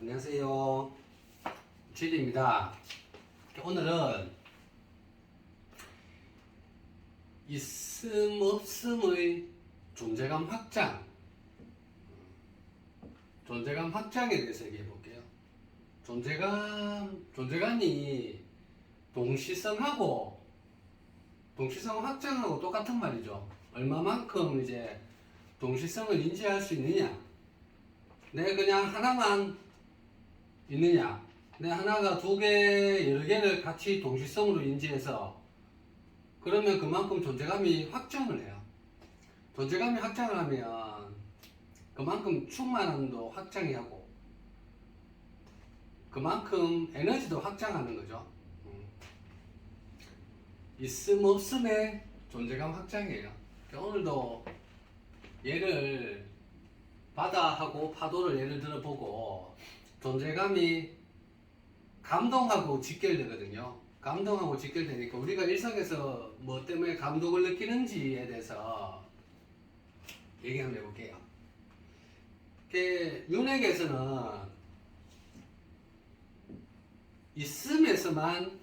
안녕하세요. 진리입니다. 오늘은 있음 없음의 존재감 확장에 대해서 얘기해 볼게요. 존재감이 동시성 확장하고 똑같은 말이죠. 얼마만큼 이제 동시성을 인지할 수 있느냐. 내가 그냥 하나만 있느냐. 내 하나가 두 개, 여러 개를 같이 동시성으로 인지해서 그러면 그만큼 존재감이 확장을 해요. 존재감이 확장을 하면 그만큼 충만함도 확장이 하고 그만큼 에너지도 확장하는 거죠. 있음 없음의 존재감 확장이에요. 오늘도 예를 바다하고 파도를 예를 들어보고 존재감이 감동하고 직결되거든요. 감동하고 직결되니까 우리가 일상에서 뭐 때문에 감동을 느끼는지에 대해서 얘기 한번 해볼게요. 윤핵에서는 있음에서만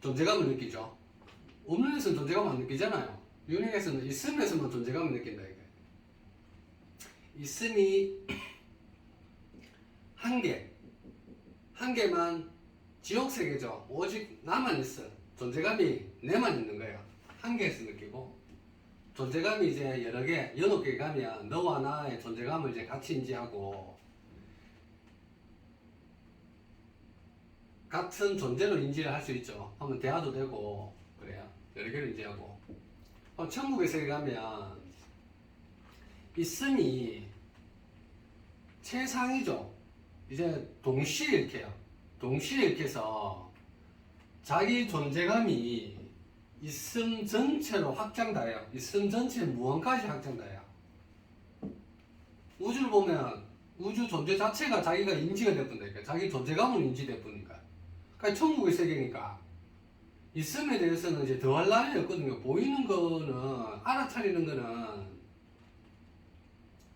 존재감을 느끼죠. 없는 데서는 존재감을 안 느끼잖아요. 윤핵에서는 있음에서만 존재감을 느낀다 이거예요. 있음이 한 개만 지옥세계죠. 오직 나만 있어. 존재감이 내만 있는 거예요. 한 개에서 느끼고 존재감이 이제 여러 개, 여러 개 가면 너와 나의 존재감을 이제 같이 인지하고 같은 존재로 인지를 할 수 있죠. 한번 대화도 되고 그래요. 여러 개를 인지하고 천국의 세계 가면 있음이 최상이죠. 이제 동시에 이렇게 해서 자기 존재감이 있음 전체로 확장돼요. 있음 전체 무한까지 확장돼요. 우주를 보면 우주 존재 자체가 자기가 인지가 될 뿐이니까 자기 존재감은 인지될 뿐이니까. 그러니까 천국의 세계니까 있음에 대해서는 이제 더할 나위 없거든요. 보이는 거는 알아차리는 거는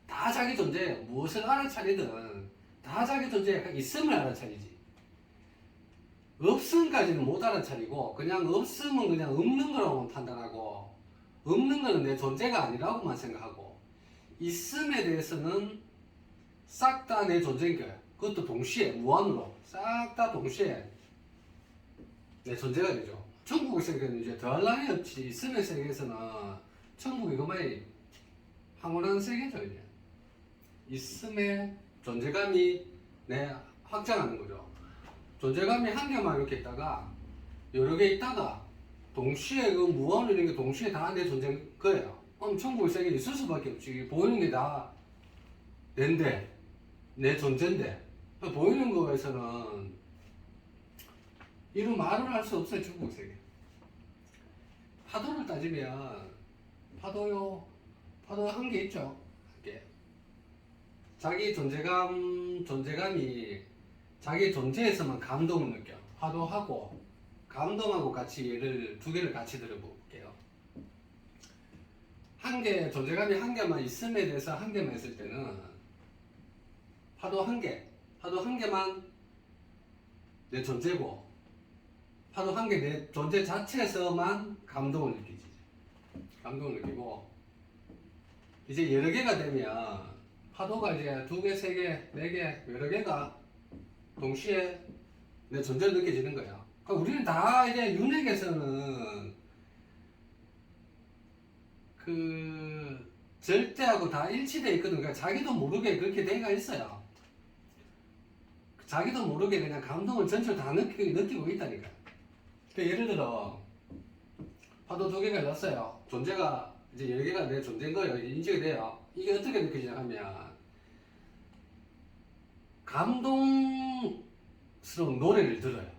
다 자기 존재, 무엇을 알아차리든 다 자기 존재 있음을 알아차리지. 없음까지는 못 알아차리고 그냥 없음은 그냥 없는 거라고 판단하고 없는 거는 내 존재가 아니라고만 생각하고 있음에 대해서는 싹 다 내 존재인 거야. 그것도 동시에 무한으로 싹 다 동시에 내 존재가 되죠. 천국의 세계는 이제 더할 나위 없이 있음의 세계에서는 천국이 그만이 황홀한 세계죠. 이제 있음의 존재감이 내 확장하는 거죠. 존재감이 한 개만 이렇게 있다가 여러 개 있다가 동시에 그 무한을 이런 게 동시에 다 내 존재인 거예요. 그럼 천국의 세계에 있을 수밖에 없지. 보이는 게 다 내인데 내 존재인데 보이는 거에서는 이런 말을 할 수 없어요. 천국의 세계. 파도를 따지면 파도 한 개 있죠. 한 개. 자기 존재감이 자기 존재에서만 감동을 느껴. 파도하고 감동하고 같이 예를 두 개를 같이 들어볼게요. 존재감이 한 개만 있음에 대해서 한 개만 있을 때는 파도 한 개만 내 존재고 파도 한 개 내 존재 자체에서만 감동을 느끼지. 감동을 느끼고 이제 여러 개가 되면 파도가 이제 두 개, 세 개, 네 개, 여러 개가 동시에 내 존재를 느껴지는 거야. 그러니까 우리는 다 이제 윤핵에서는 그 절대하고 다 일치되어 있거든. 그러니까 자기도 모르게 그렇게 되어가 있어요. 자기도 모르게 그냥 감동을 전체를 다 느끼고 있다니까. 그러니까 예를 들어 파도 두 개가 났어요. 존재가 이제 여러 개가 내 존재인 거예요. 인지가 돼요. 이게 어떻게 느껴지냐 하면 감동스러운 노래를 들어요.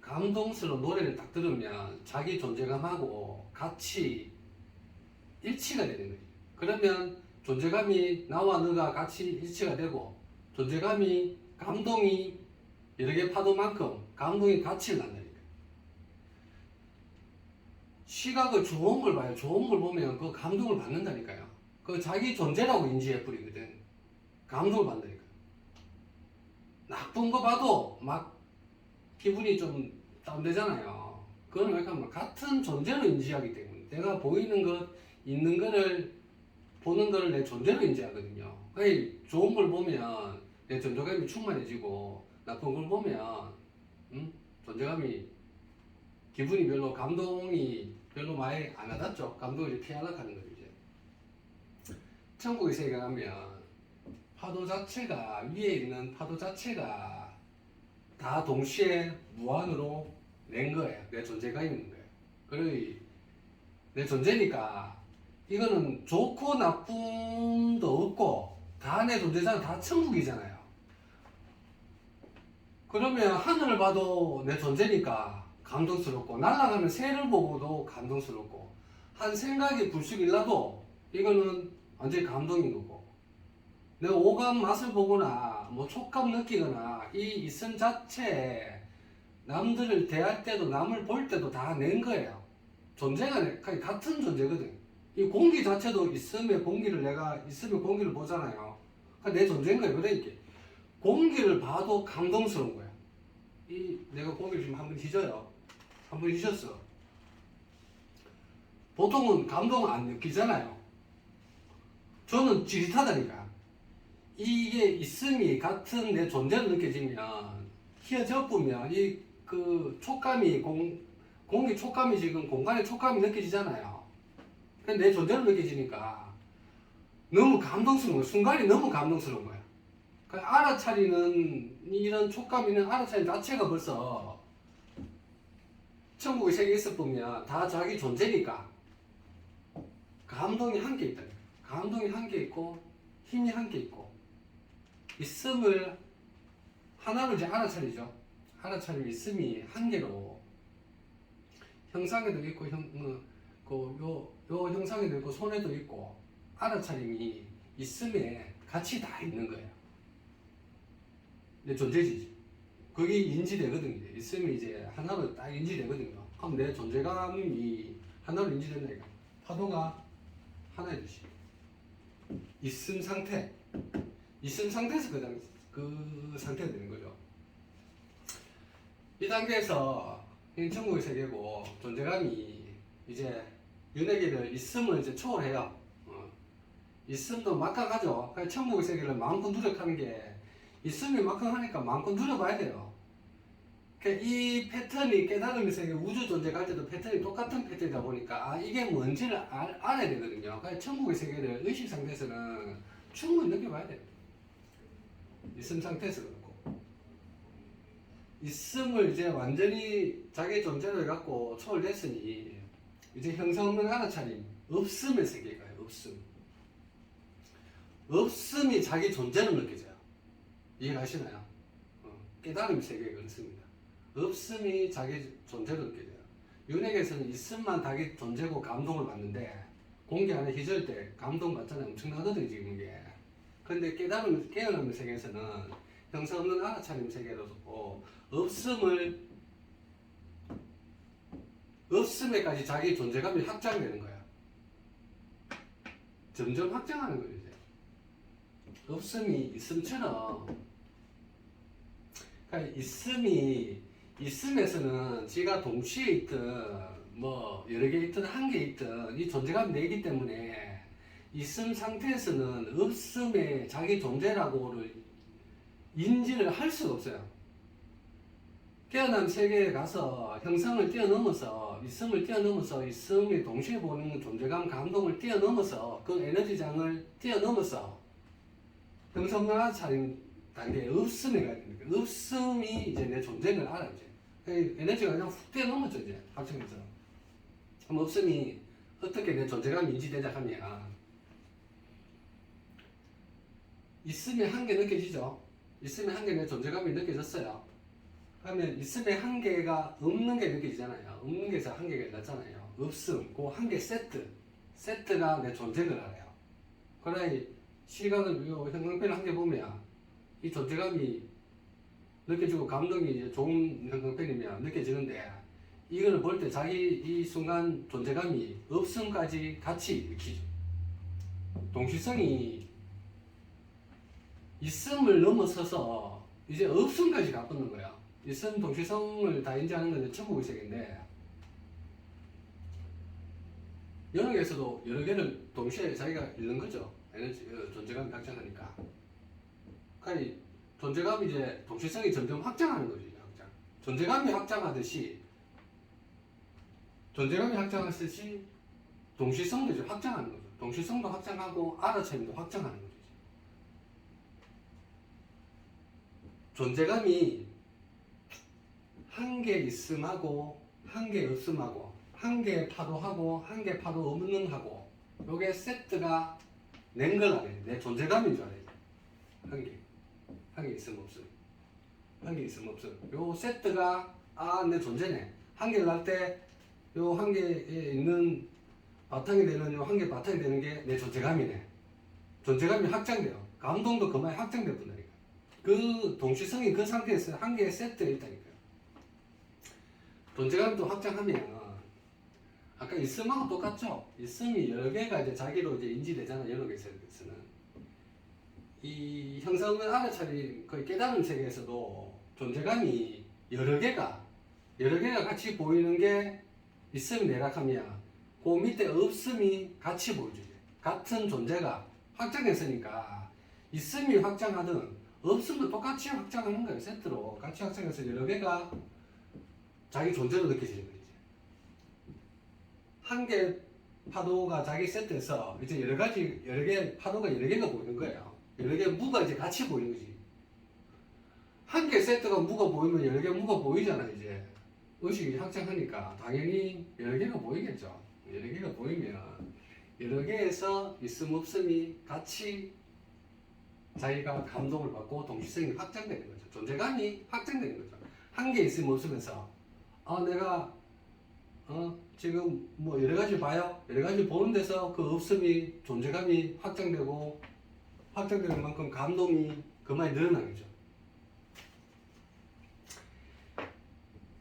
감동스러운 노래를 딱 들으면 자기 존재감하고 같이 일치가 되는 거예요. 그러면 존재감이 나와 너가 같이 일치가 되고 존재감이 감동이 여러 개 파도만큼 감동이 같이 난다니까. 시각을 좋은 걸 봐요. 좋은 걸 보면 그 감동을 받는다니까요. 그 자기 존재라고 인지해 버리거든. 감동을 받는다니까. 나쁜 거 봐도 막 기분이 좀 다운되잖아요. 그건 왜 그러면 같은 존재로 인지하기 때문에 내가 보이는 것, 있는 거를 보는 거를 내 존재로 인지하거든요. 그러니까 좋은 걸 보면 내 존재감이 충만해지고 나쁜 걸 보면 존재감이 기분이 별로 감동이 별로 많이 안 와닿죠. 감동을 피하려고 하는 거죠. 이제 천국의 세계 가면 파도 자체가 위에 있는 파도 자체가 다 동시에 무한으로 낸 거예요. 내 존재가 있는 거예요. 그리고 내 존재니까 이거는 좋고 나쁨도 없고 다 내 존재잖아. 다 천국이잖아요. 그러면 하늘을 봐도 내 존재니까 감동스럽고 날아가는 새를 보고도 감동스럽고 한 생각이 불쑥 일어나도 이거는 완전히 감동인 거고 내가 오감 맛을 보거나 뭐 촉감 느끼거나 이 있음 자체에 남들을 대할 때도 남을 볼 때도 다 낸 거예요. 존재가 같은 존재거든. 이 공기 자체도 있음에 공기를 내가 있음에 공기를 보잖아요. 그러니까 내 존재인 거예요. 그러니까 공기를 봐도 감동스러운 거야. 이 내가 공기를 지금 한번 휘저어요. 한번 휘졌어. 보통은 감동 안 느끼잖아요. 저는 찌릿하다니까. 이게 있음이 같은 내 존재로 느껴지면 휘어져 보면 이 그 촉감이 공기 촉감이 지금 공간의 촉감이 느껴지잖아요. 근데 내 존재로 느껴지니까 너무 감동스러운 거야. 순간이 너무 감동스러운 거야. 알아차리는 이런 촉감이는 알아차리는 자체가 벌써 천국의 세계에 있어 보면 다 자기 존재니까 감동이 한 개 있다. 감동이 한 개 있고 힘이 한 개 있고 있음을 하나로 이제 알아차리죠. 알아차리면 있음이 한 개로 형상에도 있고 요 형상에도 있고 손에도 있고 알아차림이 있음에 같이 다 있는 거예요. 내 존재지. 그게 인지되거든요. 있음이 이제 하나로 딱 인지되거든요. 그럼 내 존재감이 하나로 인지된다니까. 파도가 하나이듯이. 있음 상태. 있음 상태에서 그 상태가 되는 거죠. 이 단계에서 천국의 세계고 존재감이 이제 윤회계를 있음을 이제 초월해요. 있음도 막강하죠. 그러니까 천국의 세계를 마음껏 누력하는 게 있음이 막강하니까 마음껏 누려봐야 돼요. 그러니까 이 패턴이 깨달음의 세계 우주 존재 갈 때도 패턴이 똑같은 패턴이다 보니까 이게 뭔지를 알아야 되거든요. 그러니까 천국의 세계를 의식 상태에서는 충분히 느껴봐야 돼요. 있음 상태에서 그렇고 있음을 이제 완전히 자기 존재로 해갖고 초월됐으니 이제 형상 없는 알아차림 없음의 세계가요. 없음이 자기 존재로 느껴져요. 이해가시나요? 깨달음의 세계가 그렇습니다. 없음이 자기 존재로 느껴져요. 윤회계에서는 있음만 자기 존재고 감동을 받는데 공기 안에 휘저을 때 감동 받잖아요. 엄청나거든요 지금 이게. 근데 깨어남의 세계에서는 형상 없는 알아차림 세계로서 없음에까지 자기 존재감이 확장되는 거야. 점점 확장하는 거죠. 이제. 없음이 있음처럼 그러니까 있음에서는 지가 동시에 있든 뭐 여러 개 있든 한 개 있든 이 존재감이 내기 때문에 있음 상태에서는 없음에 자기 존재라고를 인지를 할 수가 없어요. 깨어난 세계에 가서 형상을 뛰어넘어서 있음을 뛰어넘어서 있음이 동시에 보는 존재감 감동을 뛰어넘어서 그 에너지장을 뛰어넘어서 형상 없는 알아차림 단계에 없음에 가야 됩니다. 없음이 이제 내 존재를 알아 이제. 에너지가 그냥 훅 뛰어넘었죠 이제 합성해서. 그럼 없음이 어떻게 내 존재감이 인지되자 하면 있음의 한계 느껴지죠. 있음의 한계 내 존재감이 느껴졌어요. 그러면 있음의 한계가 없는 게 느껴지잖아요. 없는 게서 한계가 일어났잖아요. 없음, 그 한계 세트가 내 존재를 알아요. 그러나 시각을 형광펜을 한 개 보면 이 존재감이 느껴지고 감동이 이제 좋은 형광펜이면 느껴지는데 이거를 볼 때 자기 이 순간 존재감이 없음까지 같이 느끼죠. 동시성이 있음을 넘어서서 이제 없음까지 가붙는 거야. 있음 동시성을 다 인지하는 건 천국의 세계인데 여러 개에서도 여러 개를 동시에 자기가 읽는 거죠. 에너지 존재감이 확장하니까. 그러니까 존재감이 이제 동시성이 점점 확장하는 거지. 확장. 존재감이 확장하듯이 동시성도 이제 확장하는 거죠. 동시성도 확장하고 알아차림도 확장하는 거죠. 존재감이 한 개 있음하고 한 개 없음하고 한 개 파도하고 한 개 파도 없는하고 요게 세트가 낸 걸 알아야 돼. 내 존재감인 줄 알아야 돼. 한 개 있음 없음. 한 개 있음 없음. 요 세트가 내 존재네. 한 개를 할 때 요 한 개에 있는 바탕이 되는 요 한 개 바탕이 되는 게 내 존재감이네. 존재감이 확장돼요. 감동도 그만에 확장될 뿐이니까. 그 동시성이 그 상태에서 한 개의 세트에 있다니까요. 존재감도 확장하면 아까 있음하고 똑같죠. 있음이 여러 개가 이제 자기로 이제 인지되잖아. 여러 개에서는 이 형성을 알아차린 거의 깨달은 세계에서도 존재감이 여러 개가 같이 보이는 게 있음이 내락함이야. 그 밑에 없음이 같이 보이죠. 같은 존재가 확장했으니까 있음이 확장하든 없음도 똑같이 확장하는 거예요. 세트로 같이 확장해서 여러 개가 자기 존재로 느껴지는 거지. 한 개 파도가 자기 세트에서 이제 여러 개 파도가 여러 개가 보이는 거예요. 여러 개 무가 이제 같이 보이는 거지. 한 개 세트가 무가 보이면 여러 개 무가 보이잖아. 이제 의식이 확장하니까 당연히 여러 개가 보이겠죠. 여러 개가 보이면 여러 개에서 있음 없음이 같이 자기가 감동을 받고 동시성이 확장되는 거죠. 존재감이 확장되는 거죠. 한 개 있음 없으면서 내가 지금 뭐 여러 가지 봐요. 여러 가지 보는 데서 그 없음이 존재감이 확장되는 만큼 감동이 그만이 늘어나겠죠.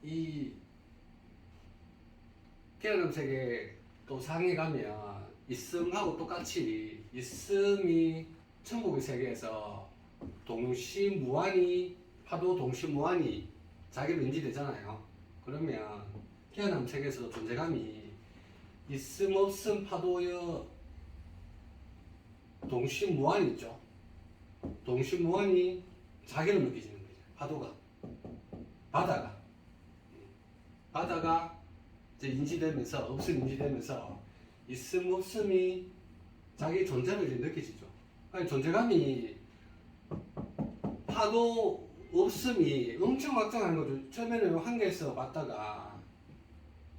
이 깨어남 세계 또 상에 가면 있음하고 똑같이 있음이 천국의 세계에서 동시무한히 파도 동시무한히 자기로 인지되잖아요. 그러면 깨어남 세계에서 존재감이 있음 없음 파도의 동시무한이 있죠. 동시무한이 자기로 느껴지는 거죠. 파도가 바다가 이제 인지되면서 없음 인지되면서 있음 없음이 자기 존재를 이제 느껴지죠. 아니 존재감이 파도 없음이 엄청 확장하는 거죠. 처음에는 한 개에서 봤다가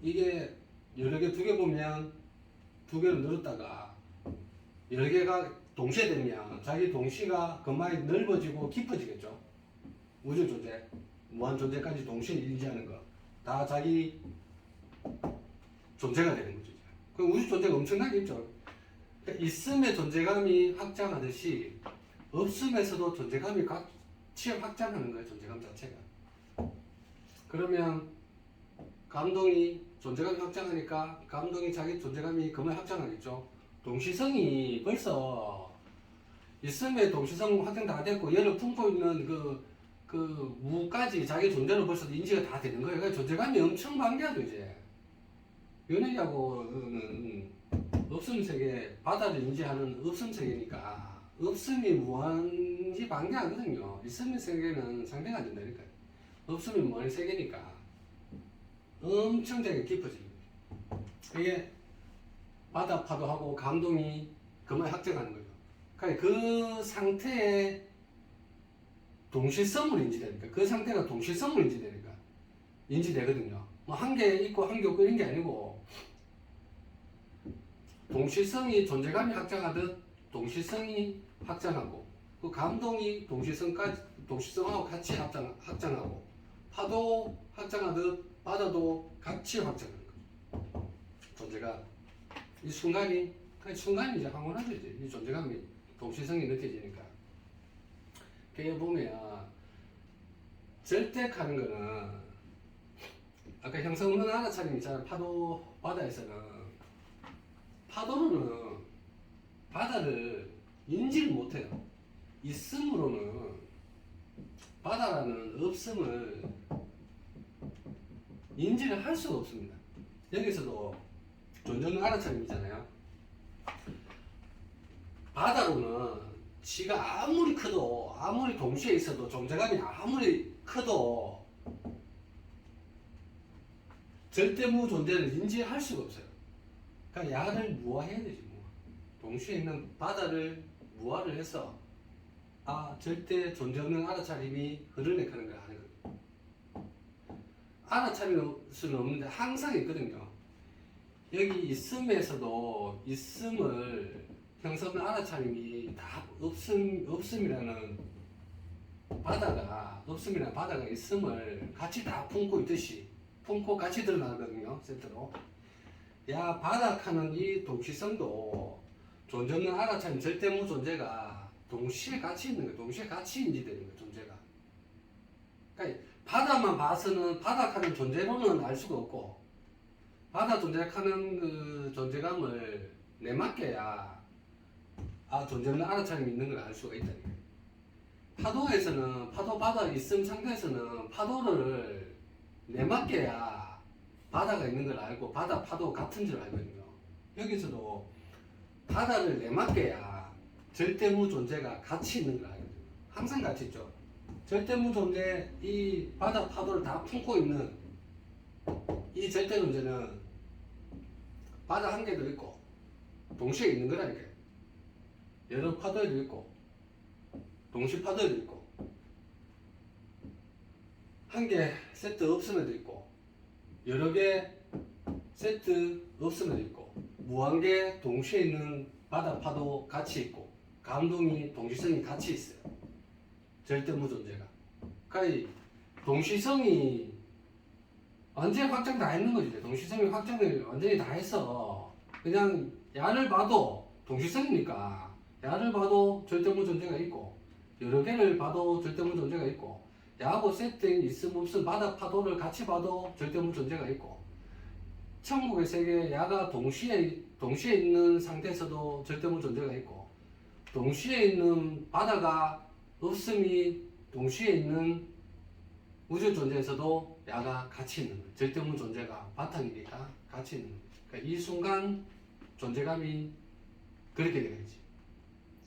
이게 여러 개 두 개 보면 두 개로 늘었다가 여러 개가 동시에 되면 자기 동시가 그만이 넓어지고 깊어지겠죠. 우주 존재, 무한 존재까지 동시에 인지하는 거 다 자기 존재가 되는 거죠. 그럼 우주 존재가 엄청나게 있죠. 그러니까 있음의 존재감이 확장하듯이 없음에서도 존재감이 같이 확장하는 거예요. 존재감 자체가. 그러면 감동이 존재감이 확장하니까 감동이 자기 존재감이 그만 확장하겠죠. 동시성이 벌써 있음의 동시성 확장 다 됐고 얘를 품고 있는 그 무까지 자기 존재로 벌써 인지가 다 되는 거예요. 그러니까 존재감이 엄청 방대하죠 이제. 연예하고는 없음 세계, 바다를 인지하는 없음 세계니까 없음이 무한히 방대하거든요. 있음의 세계는 상대가 안 된다니까요. 없음이 무한의 세계니까 엄청나게 깊어지는 거예요. 이게 바다 파도하고 감동이 그만 확정하는 거죠. 그러니까 그 상태에 동시성을 인지되니까 그 상태가 동시성을 인지되거든요. 뭐 한 개 있고 한 개 없고 이런 게 아니고 동시성이 존재감이 확장하듯 동시성이 확장하고 그 감동이 동시성하고 같이 확장하고 파도 확장하듯 바다도 같이 확장하는 거죠. 존재감 이 순간이 이제 황홀하죠. 이제 이 존재감이 동시성이 느껴지니까. 그게 보면 절대하는 거는 아까 형성 없는 알아차림 있잖아요. 파도 바다에서는 파도로는 바다를 인지를 못해요. 있음으로는 바다라는 없음을 인지를 할 수가 없습니다. 여기서도 존재는 알아차림이잖아요. 바다로는 지가 아무리 커도, 아무리 동시에 있어도, 존재감이 아무리 커도 절대무 존재를 인지할 수가 없어요. 그러니까 야를 무화해야 되지. 뭐. 동시에 있는 바다를 무화를 해서 절대 존재 없는 알아차림이 흐르내가는 걸 하는 거예요. 알아차릴 수는 없는데 항상 있거든요. 여기 있음에서도 있음을 형성하는 알아차림이 다 없음이라는 바다가 있음을 같이 다 품고 있듯이 품고 같이 드러나거든요. 세트로. 야, 바닥하는 이 동시성도 존재 없는 알아차림 절대무 존재가 동시에 같이 있는 거예요. 동시에 같이 인지되는 거예요. 존재가. 그러니까 바다만 봐서는 바닥하는 존재로는 알 수가 없고 바다 존재하는 그 존재감을 내맡겨야 존재 없는 알아차림이 있는 걸 알 수가 있다는 거예요. 파도에서는 바다 있음 상태에서는 파도를 내맡겨야 바다가 있는 걸 알고 바다 파도 같은 줄 알거든요. 여기서도 바다를 내맡겨야 절대무 존재가 같이 있는 걸 알거든요. 항상 같이 있죠. 절대무 존재 이 바다 파도를 다 품고 있는 이 절대 존재는 바다 한 개도 있고 동시에 있는 거라니까요. 여러 파도에도 있고 동시 파도에도 있고 한 개 세트 없음에도 있고 여러 개 세트 없음에도 있고 무한개 동시에 있는 바다 파도 같이 있고 감동이 동시성이 같이 있어요. 절대무 존재가. 그러니까 동시성이 완전히 확정 다 했는 거지. 동시성이 확정을 완전히 다 했어. 그냥 야를 봐도 동시성이니까 야를 봐도 절대무 존재가 있고 여러 개를 봐도 절대무 존재가 있고 야하고 세트인 있음 없음 바다 파도를 같이 봐도 절대무 존재가 있고 천국의 세계 야가 동시에 있는 상태에서도 절대무 존재가 있고 동시에 있는 바다가 없음이 동시에 있는 우주 존재에서도 야가 같이 있는 거예요. 절대무 존재가 바탕이니까 같이 있는 거예요. 그러니까 이 순간 존재감이 그렇게 되겠지.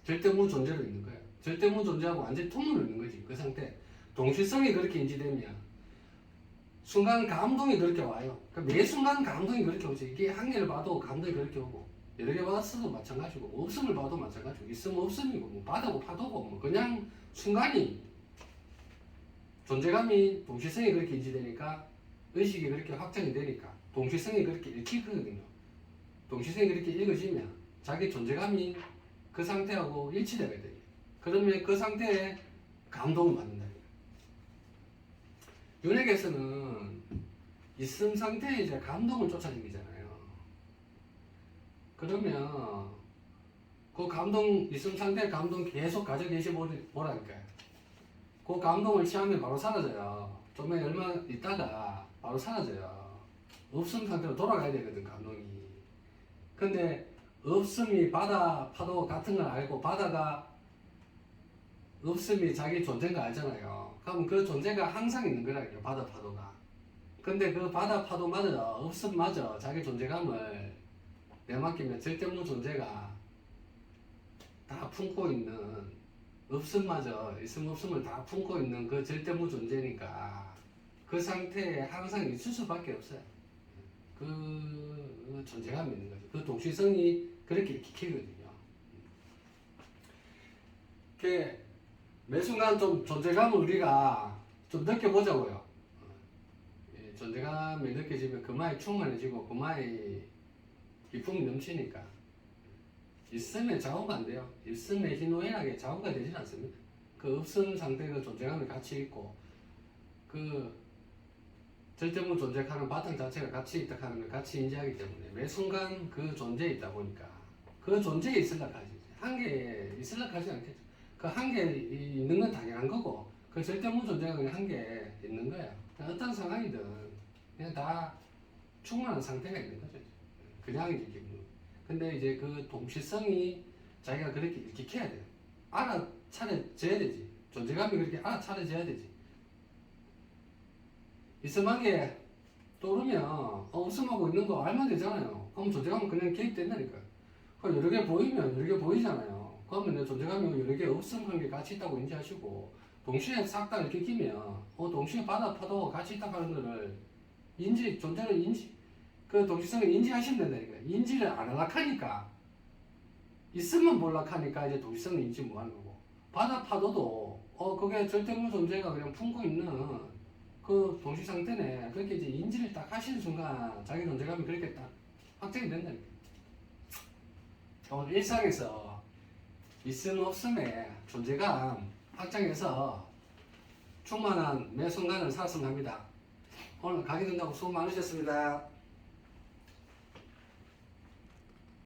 절대무 존재로 있는 거예요. 절대무 존재하고 완전히 통으로 있는 거지. 그 상태. 동시성이 그렇게 인지되면 순간 감동이 그렇게 와요. 그러니까 매 순간 감동이 그렇게 오지. 이게 한 개를 봐도 감동이 그렇게 오고 여러 개 봤어도 마찬가지고 없음을 봐도 마찬가지고 있으면 없음이고 뭐 바다고 파도고 뭐 그냥 순간이 존재감이 동시성이 그렇게 인지되니까 의식이 그렇게 확장이 되니까 동시성이 그렇게 읽히거든요. 동시성이 그렇게 읽어지면 자기 존재감이 그 상태하고 일치되게 돼요. 그러면 그 상태에 감동을 받는다. 윤핵에서는 있음 상태에 이제 감동을 쫓아다니잖아요. 그러면 그 감동, 있음 상태의 감동 계속 가져 계시보라니까요. 그 감동을 취하면 바로 사라져요. 좀에 얼마 있다가 바로 사라져요. 없음 상태로 돌아가야 되거든, 감동이. 근데 없음이 바다 파도 같은 걸 알고 바다가 없음이 자기 존재인 거 알잖아요. 그럼 그 존재가 항상 있는 거라니까요, 바다 파도가. 근데 그 바다 파도마저 없음마저 자기 존재감을 내맡기면 절대무 존재가 다 품고 있는 없음마저 있음 없음을 다 품고 있는 그 절대무 존재니까 그 상태에 항상 있을 수밖에 없어요. 그 존재감이 있는 거죠. 그 동시성이 그렇게 키거든요. 매 순간 좀 존재감을 우리가 좀 느껴보자고요. 존재감이 느껴지면 그마에 충만해지고 그마에 기쁨이 넘치니까 있음에 좌우가 안 돼요. 있음에 희노애락에 좌우가 되진 않습니다. 그 없음 상태의 존재감이 같이 있고 그 절대무 존재하는 바탕 자체가 같이 있다 하는 걸 같이 인지하기 때문에 매 순간 그 존재에 있다 보니까 그 존재에 있으려고 하지. 한계에 있으려고 하지 않겠죠. 그 한계에 있는 건 당연한 거고 그 절대무 존재가 그냥 한계에 있는 거야. 어떤 상황이든 그냥 다 충만한 상태가 있는 거죠. 그냥 이렇게. 근데 이제 그 동시성이 자기가 그렇게 일으켜야 돼요. 알아차려져야 되지. 존재감이 그렇게 알아차려져야 되지. 있음하게 떠오르면 없음하고 있는 거 알면 되잖아요. 그럼 존재감은 그냥 개입된다니까. 그 여러 개 보이면 여러 개 보이잖아요. 그러면 내 존재감이 여러 개 없음 한 게 같이 있다고 인지하시고 동시에 싹 다 이렇게 끼면 동시에 바다 파도 같이 있다고 하는 거를 존재를 그 동시성을 인지하시면 된다니까. 인지를 안 하락하니까 있으면 몰락하니까 이제 동시성을 인지 못하는 거고, 바다 파도도 그게 절대물 존재가 그냥 품고 있는 그 동시 상태네. 그렇게 이제 인지를 딱 하시는 순간 자기 존재감이 그렇게 딱 확정이 된다니까. 오늘 일상에서 있음 없음의 존재감 확장해서 충만한 매 순간을 살았으면 합니다. 오늘 가게 된다고 수고 많으셨습니다.